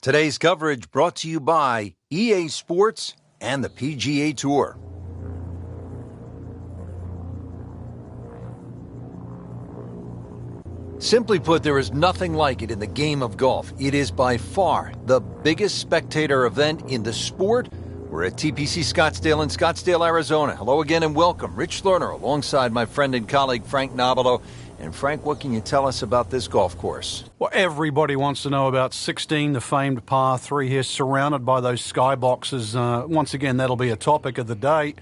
Today's coverage brought to you by EA Sports and the PGA Tour. Simply put, there is nothing like it in the game of golf. It is by far the biggest spectator event in the sport. We're at TPC Scottsdale in Scottsdale, Arizona. Hello again and welcome. Rich Lerner alongside my friend and colleague Frank Nobilo. And Frank, what can you tell us about this golf course? Well, everybody wants to know about 16, the famed par 3 here, surrounded by those skyboxes. Once again, that'll be a topic of the day.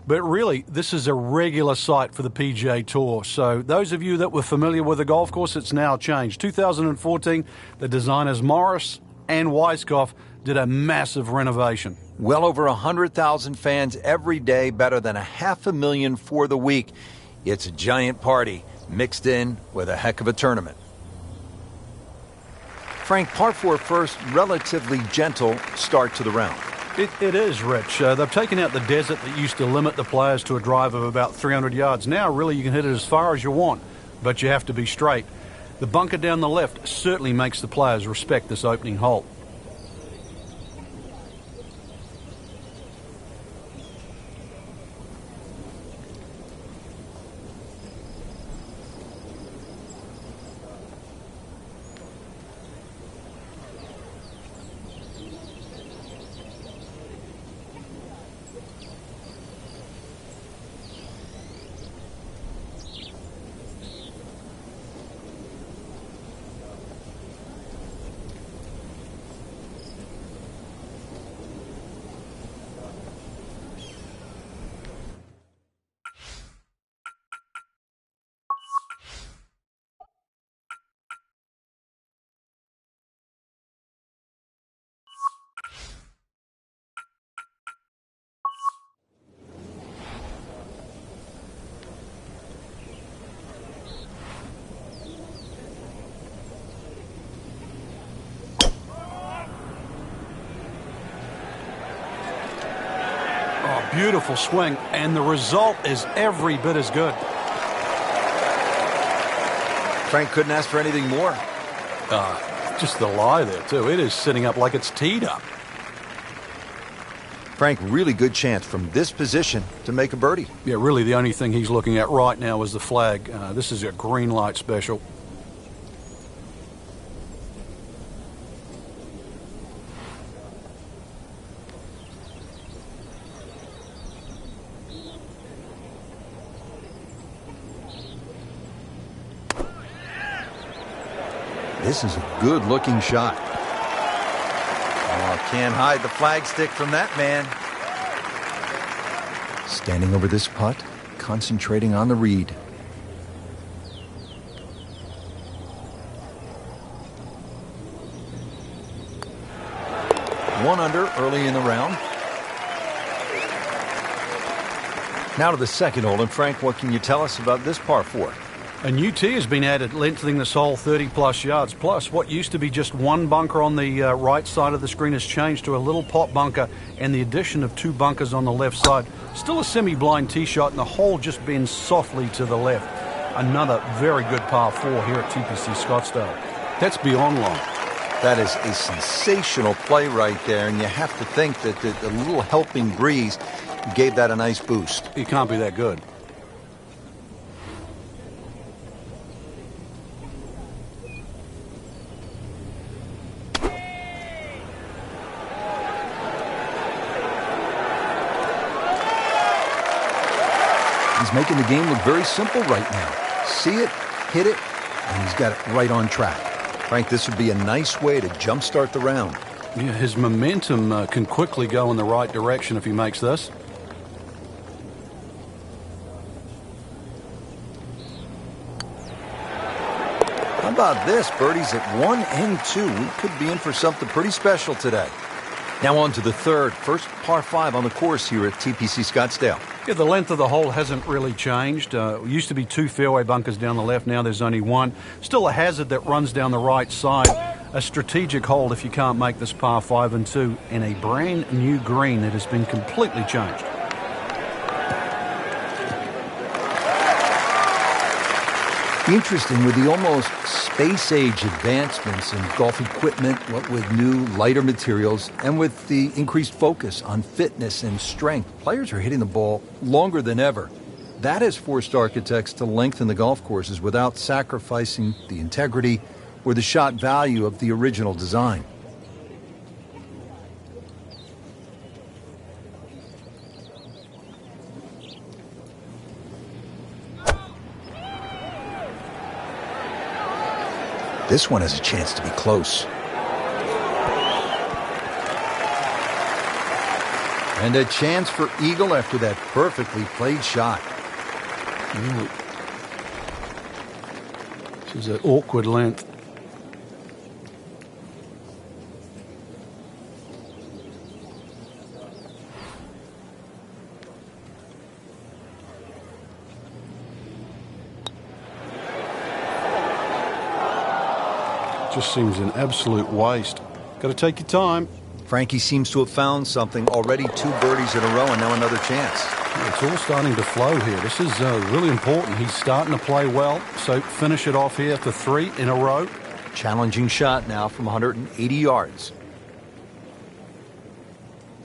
But really, this is a regular sight for the PGA Tour. So those of you that were familiar with the golf course, it's now changed. 2014, the designers Morris and Weiskopf did a massive renovation. Well over 100,000 fans every day, better than 500,000 for the week. It's a giant party mixed in with a heck of a tournament. Frank, par 4 first, relatively gentle start to the round. It is, Rich. They've taken out the desert that used to limit the players to a drive of about 300 yards. Now, really, you can hit it as far as you want, but you have to be straight. The bunker down the left certainly makes the players respect this opening hole. Beautiful swing, and the result is every bit as good. Frank couldn't ask for anything more. Just the lie there, too. It is sitting up like it's teed up. Frank, really good chance from this position to make a birdie. Yeah, really the only thing he's looking at right now is the flag. This is a green light special. This is a good-looking shot. Oh, can't hide the flagstick from that man. Standing over this putt, concentrating on the read. One under early in the round. Now to the second hole. And Frank, what can you tell us about this par 4? A new tee has been added, lengthening this hole 30-plus yards. Plus, what used to be just one bunker on the right side of the screen has changed to a little pot bunker, and the addition of 2 bunkers on the left side. Still a semi-blind tee shot, and the hole just bends softly to the left. Another very good par 4 here at TPC Scottsdale. That's beyond long. That is a sensational play right there, and you have to think that the little helping breeze gave that a nice boost. It can't be that good. He's making the game look very simple right now. See it, hit it, and he's got it right on track. Frank, this would be a nice way to jumpstart the round. Yeah, his momentum can quickly go in the right direction if he makes this. How about this? Birdies at 1 and 2. We could be in for something pretty special today. Now on to the third. First par 5 on the course here at TPC Scottsdale. Yeah, the length of the hole hasn't really changed. It used to be 2 fairway bunkers down the left. Now there's only 1. Still a hazard that runs down the right side. A strategic hold if you can't make this par 5 and 2. And a brand new green that has been completely changed. Interesting, with the almost space-age advancements in golf equipment, what with new, lighter materials, and with the increased focus on fitness and strength, players are hitting the ball longer than ever. That has forced architects to lengthen the golf courses without sacrificing the integrity or the shot value of the original design. This one has a chance to be close. And a chance for eagle after that perfectly played shot. This is an awkward length. Just seems an absolute waste. Got to take your time. Frankie seems to have found something. Already 2 birdies in a row and now another chance. It's all starting to flow here. This is really important. He's starting to play well, so finish it off here for 3 in a row. Challenging shot now from 180 yards.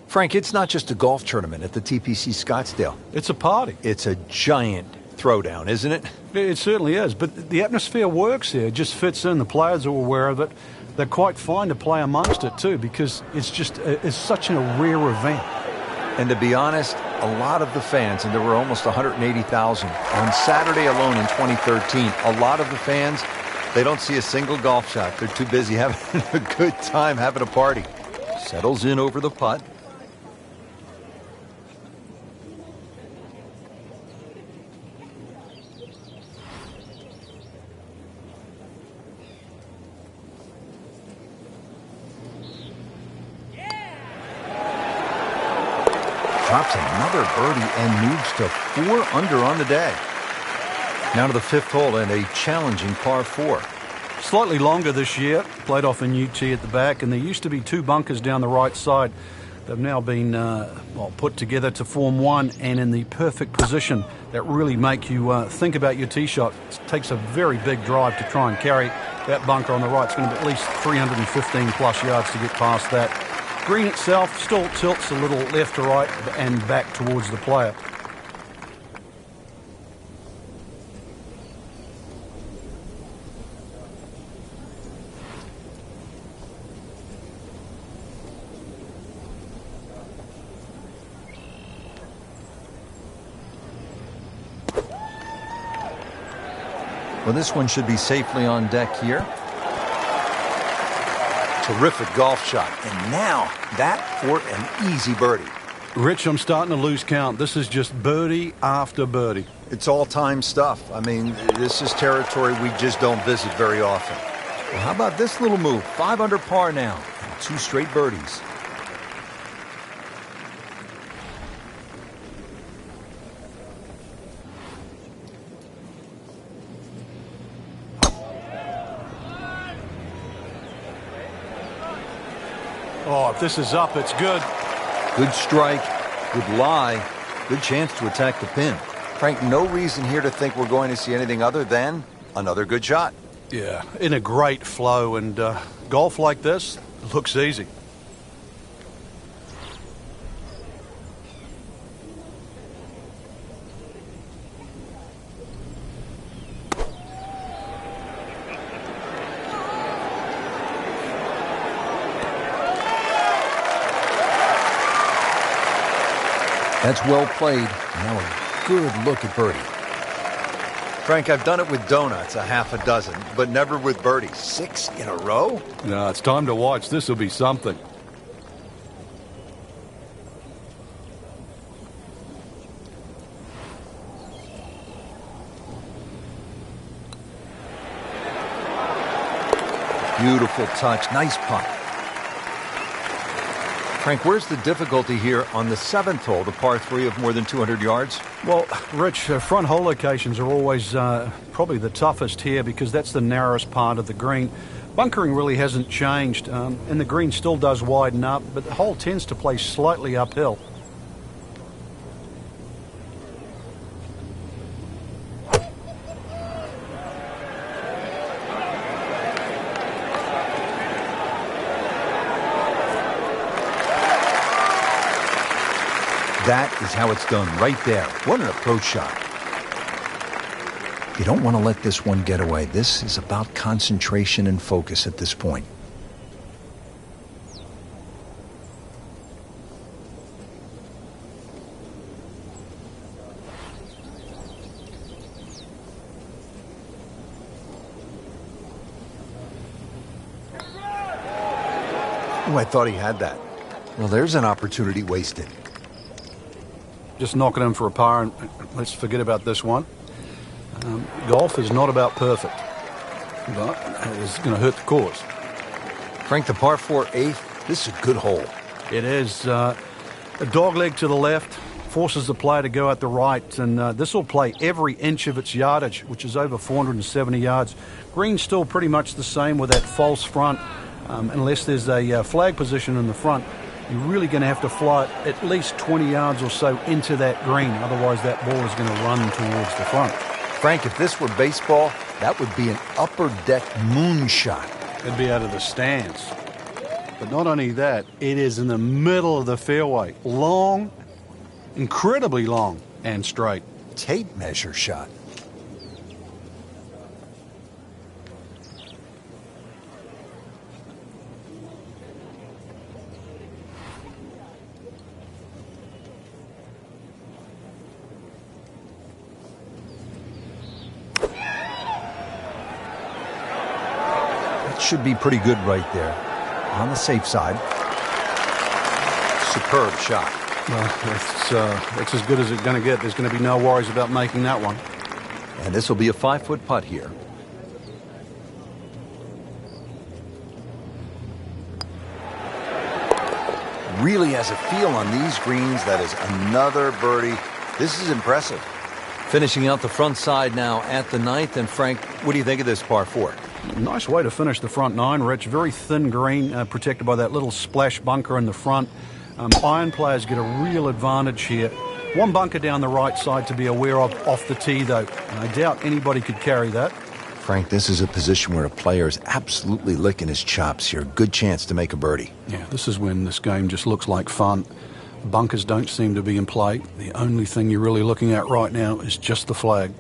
Frank, it's not just a golf tournament at the TPC Scottsdale. It's a party. It's a giant throwdown, isn't it? It certainly is, but the atmosphere works here. It just fits in. The players are aware of it. They're quite fine to play amongst it too, because it's such a rare event. And to be honest, a lot of the fans, and there were almost 180,000 on Saturday alone in 2013, a lot of the fans, they don't see a single golf shot. They're too busy having a good time, having a party. Settles in over the putt. Drops another birdie and moves to 4 under on the day. Now to the 5th hole and a challenging par 4. Slightly longer this year. Played off a new tee at the back, and there used to be 2 bunkers down the right side. They've now been put together to form one, and in the perfect position that really make you think about your tee shot. It takes a very big drive to try and carry that bunker on the right. It's going to be at least 315 plus yards to get past that. Green itself still tilts a little left to right and back towards the player. Well, this one should be safely on deck here. Terrific golf shot. And now that for an easy birdie. Rich, I'm starting to lose count. This is just birdie after birdie. It's all-time stuff. I mean, this is territory we just don't visit very often. Well, how about this little move? 5 under par now. And 2 straight birdies. Oh, if this is up, it's good. Good strike, good lie, good chance to attack the pin. Frank, no reason here to think we're going to see anything other than another good shot. Yeah, in a great flow, and golf like this looks easy. That's well played. Now a good look at birdie. Frank, I've done it with donuts, a half a dozen, but never with birdies. 6 in a row? No, it's time to watch. This will be something. Beautiful touch. Nice putt. Frank, where's the difficulty here on the 7th hole, the par 3 of more than 200 yards? Well, Rich, front hole locations are always probably the toughest here because that's the narrowest part of the green. Bunkering really hasn't changed, and the green still does widen up, but the hole tends to play slightly uphill. That is how it's done, right there. What an approach shot. You don't want to let this one get away. This is about concentration and focus at this point. Oh, I thought he had that. Well, there's an opportunity wasted. Just knock it in for a par, and let's forget about this one. Golf is not about perfect, but it's going to hurt the course. Frank, the par 4 8th, this is a good hole. It is a dogleg to the left, forces the player to go out the right, and this will play every inch of its yardage, which is over 470 yards. Green's still pretty much the same with that false front. Unless there's a flag position in the front, you're really going to have to fly it at least 20 yards or so into that green. Otherwise, that ball is going to run towards the front. Frank, if this were baseball, that would be an upper deck moonshot. It'd be out of the stands. But not only that, it is in the middle of the fairway. Long, incredibly long, and straight. Tape measure shot. Should be pretty good right there. On the safe side. Superb shot. Well, it's as good as it's going to get. There's going to be no worries about making that one. And this will be a 5-foot putt here. Really has a feel on these greens. That is another birdie. This is impressive. Finishing out the front side now at the 9th. And Frank, what do you think of this par 4? Nice way to finish the front 9, Rich. Very thin green, protected by that little splash bunker in the front. Iron players get a real advantage here. One bunker down the right side to be aware of off the tee, though. And I doubt anybody could carry that. Frank, this is a position where a player is absolutely licking his chops here. Good chance to make a birdie. Yeah, this is when this game just looks like fun. Bunkers don't seem to be in play. The only thing you're really looking at right now is just the flag.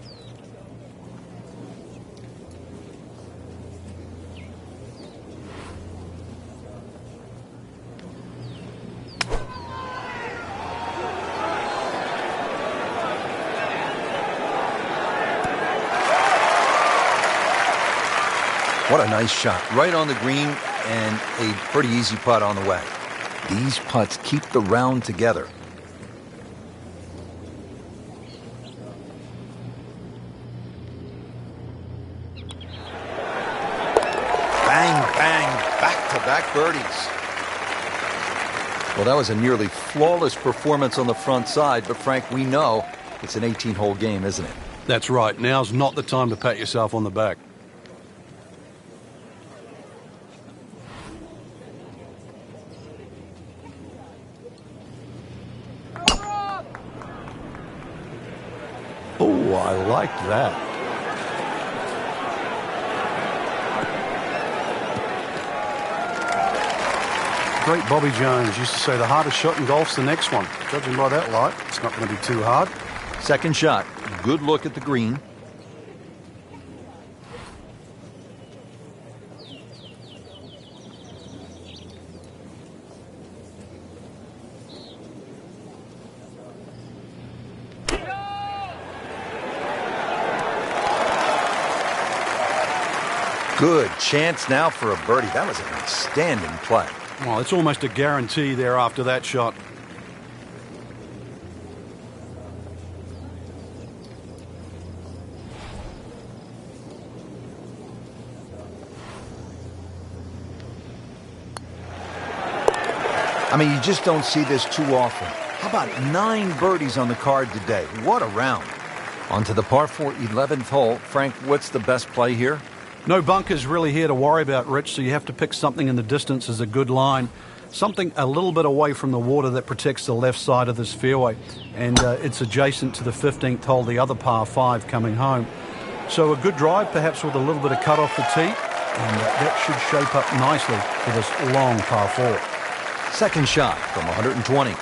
What a nice shot. Right on the green and a pretty easy putt on the way. These putts keep the round together. Bang, bang, back-to-back birdies. Well, that was a nearly flawless performance on the front side, but Frank, we know it's an 18-hole game, isn't it? That's right. Now's not the time to pat yourself on the back. Oh, I like that. Great Bobby Jones used to say the hardest shot in golf's the next one. Judging by that light, it's not going to be too hard. Second shot. Good look at the green. Good chance now for a birdie. That was an outstanding play. Well, it's almost a guarantee there after that shot. I mean, you just don't see this too often. How about 9 birdies on the card today? What a round. On to the par 4 11th hole. Frank, what's the best play here? No bunkers really here to worry about, Rich, so you have to pick something in the distance as a good line. Something a little bit away from the water that protects the left side of this fairway. And it's adjacent to the 15th hole, the other par 5 coming home. So a good drive, perhaps with a little bit of cut off the tee. And that should shape up nicely for this long par 4. Second shot from 120.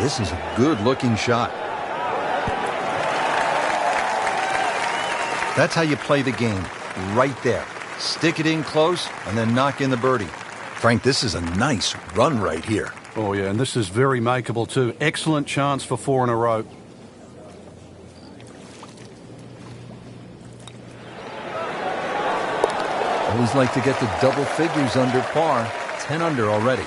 This is a good-looking shot. That's how you play the game, right there. Stick it in close and then knock in the birdie. Frank, this is a nice run right here. Oh, yeah, and this is very makeable, too. Excellent chance for 4 in a row. Always like to get the double figures under par. 10 under already.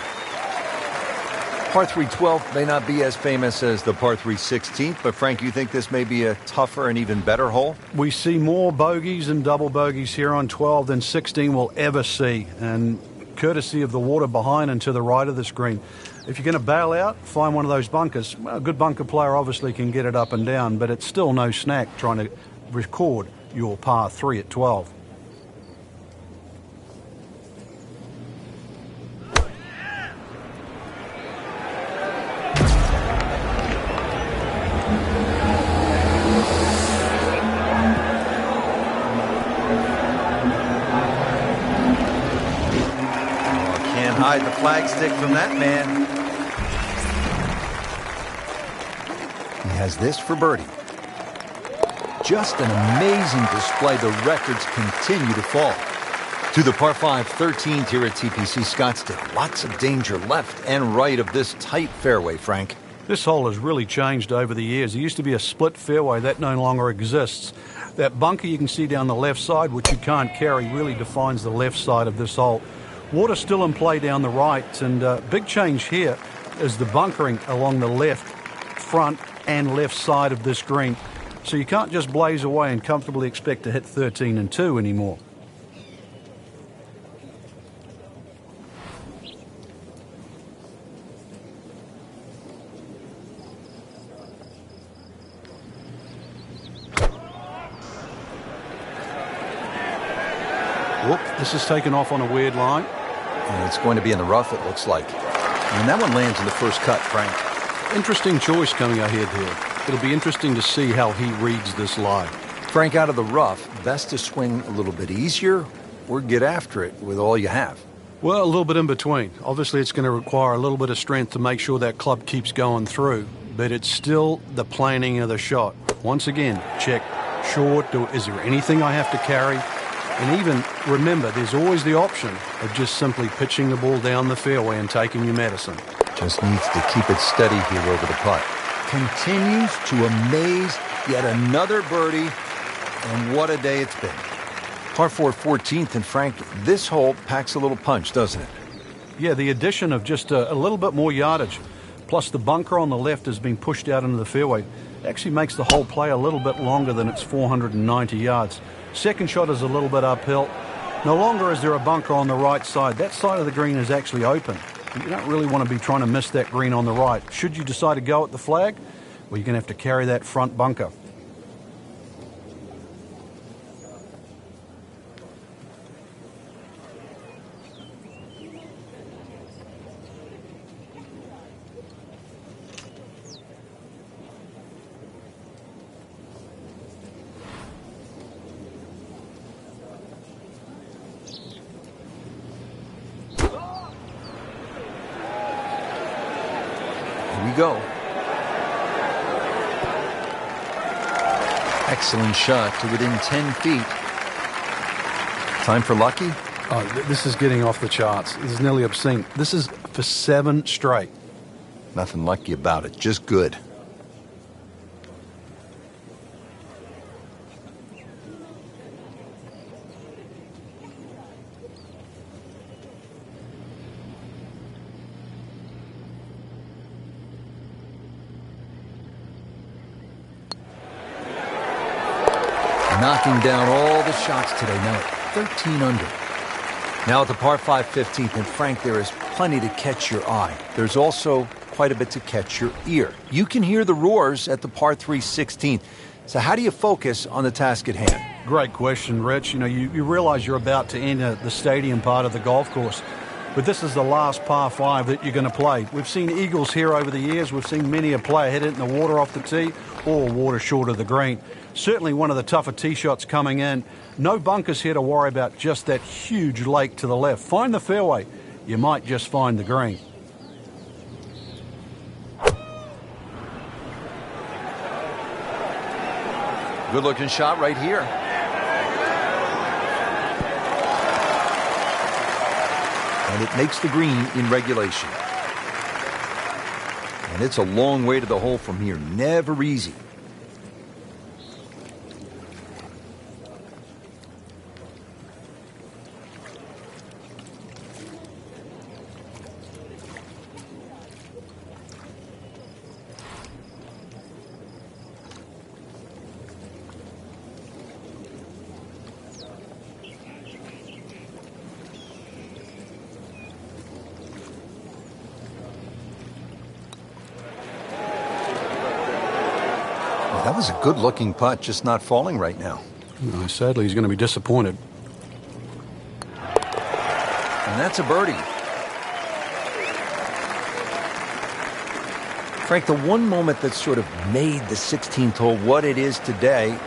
Par 3 12 may not be as famous as the par 3 16th, but Frank, you think this may be a tougher and even better hole? We see more bogeys and double bogeys here on 12 than 16 will ever see, and courtesy of the water behind and to the right of this green. If you're going to bail out, find one of those bunkers. Well, a good bunker player obviously can get it up and down, but it's still no snack trying to record your par 3 at 12. Hide the flagstick from that man. He has this for birdie. Just an amazing display. The records continue to fall. To the par 5 13th here at TPC Scottsdale. Lots of danger left and right of this tight fairway, Frank. This hole has really changed over the years. There used to be a split fairway. That no longer exists. That bunker you can see down the left side, which you can't carry, really defines the left side of this hole. Water still in play down the right, and big change here is the bunkering along the left, front and left side of this green. So you can't just blaze away and comfortably expect to hit 13 and 2 anymore. Whoop, this is taken off on a weird line. And it's going to be in the rough, it looks like. And that one lands in the first cut, Frank. Interesting choice coming ahead here. It'll be interesting to see how he reads this lie. Frank, out of the rough, best to swing a little bit easier or get after it with all you have? Well, a little bit in between. Obviously, it's going to require a little bit of strength to make sure that club keeps going through. But it's still the planning of the shot. Once again, check short. Is there anything I have to carry? And even, remember, there's always the option of just simply pitching the ball down the fairway and taking your medicine. Just needs to keep it steady here over the putt. Continues to amaze. Yet another birdie, and what a day it's been. Par 4 14th, and Frank, this hole packs a little punch, doesn't it? Yeah, the addition of just a little bit more yardage, plus the bunker on the left has been pushed out into the fairway, actually makes the hole play a little bit longer than its 490 yards. Second shot is a little bit uphill. No longer is there a bunker on the right side. That side of the green is actually open. You don't really want to be trying to miss that green on the right. Should you decide to go at the flag, well, you're going to have to carry that front bunker. Here we go. Excellent shot to within 10 feet. Time for lucky? Oh, this is getting off the charts. This is nearly obscene. This is for 7 straight. Nothing lucky about it, just good. Knocking down all the shots today, now at 13 under. Now at the par 5 15th, and Frank, there is plenty to catch your eye. There's also quite a bit to catch your ear. You can hear the roars at the par 3 16th. So how do you focus on the task at hand? Great question, Rich. You know, you realize you're about to enter the stadium part of the golf course, but this is the last par 5 that you're going to play. We've seen eagles here over the years. We've seen many a player hit it in the water off the tee or water short of the green. Certainly one of the tougher tee shots coming in. No bunkers here to worry about, just that huge lake to the left. Find the fairway. You might just find the green. Good-looking shot right here. And it makes the green in regulation. And it's a long way to the hole from here. Never easy. That was a good-looking putt, just not falling right now. No, sadly, he's going to be disappointed. And that's a birdie. Frank, the one moment that sort of made the 16th hole what it is today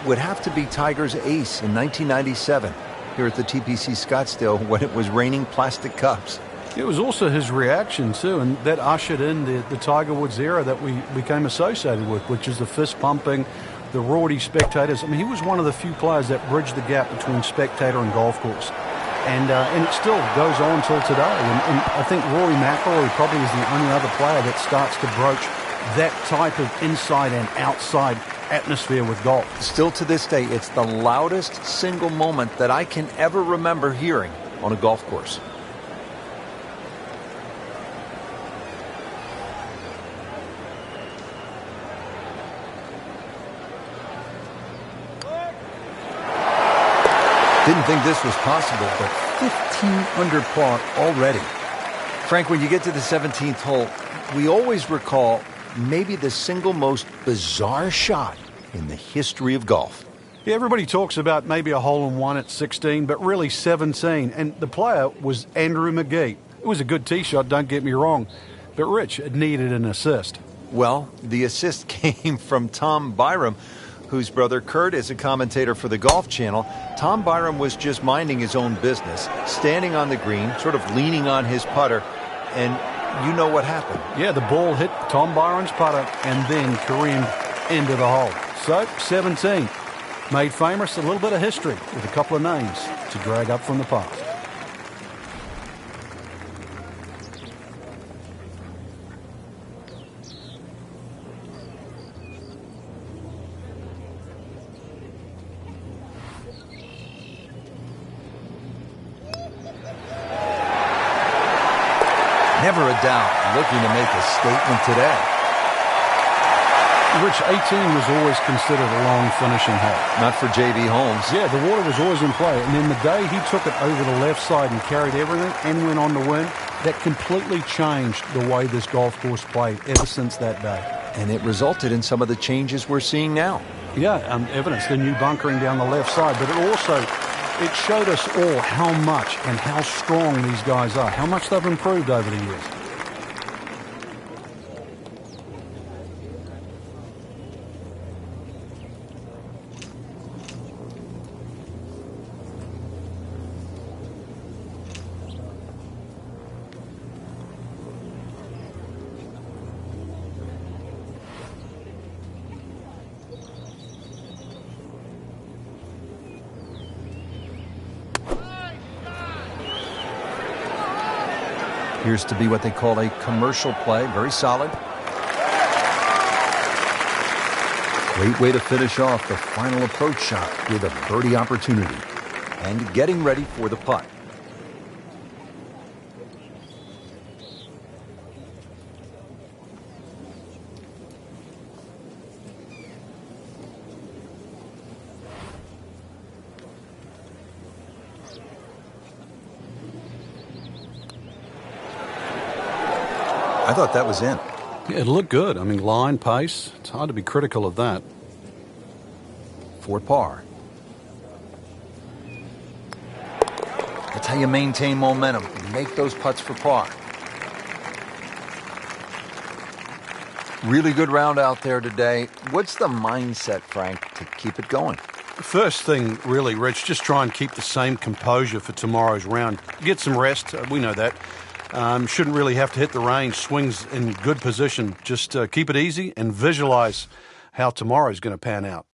would have to be Tiger's ace in 1997 here at the TPC Scottsdale when it was raining plastic cups. It was also his reaction, too, and that ushered in the Tiger Woods era that we became associated with, which is the fist-pumping, the Rory spectators. I mean, he was one of the few players that bridged the gap between spectator and golf course. And it still goes on till today. And I think Rory McIlroy probably is the only other player that starts to broach that type of inside and outside atmosphere with golf. Still to this day, it's the loudest single moment that I can ever remember hearing on a golf course. Didn't think this was possible, but 15 under par already. Frank, when you get to the 17th hole, we always recall maybe the single most bizarre shot in the history of golf. Yeah, everybody talks about maybe a hole-in-one at 16, but really 17. And the player was Andrew McGee. It was a good tee shot, don't get me wrong. But Rich, it needed an assist. Well, the assist came from Tom Byram, whose brother Kurt is a commentator for the Golf Channel. Tom Byram was just minding his own business, standing on the green, sort of leaning on his putter, and you know what happened. Yeah, the ball hit Tom Byram's putter and then careened into the hole. So, 17. Made famous a little bit of history with a couple of names to drag up from the past. Never a doubt looking to make a statement today. Rich, 18 was always considered a long finishing hole. Not for J.B. Holmes. Yeah, the water was always in play. And then the day he took it over the left side and carried everything and went on to win, that completely changed the way this golf course played ever since that day. And it resulted in some of the changes we're seeing now. Yeah, evidence, the new bunkering down the left side. But it showed us all how much and how strong these guys are, how much they've improved over the years. Appears to be what they call a commercial play. Very solid. Great way to finish off the final approach shot with a birdie opportunity. And getting ready for the putt. I thought that was in. Yeah, it looked good. I mean, line, pace. It's hard to be critical of that. For par. That's how you maintain momentum. Make those putts for par. Really good round out there today. What's the mindset, Frank, to keep it going? First thing, really, Rich, just try and keep the same composure for tomorrow's round. Get some rest. We know that. Shouldn't really have to hit the range. Swings in good position. Just keep it easy and visualize how tomorrow's going to pan out.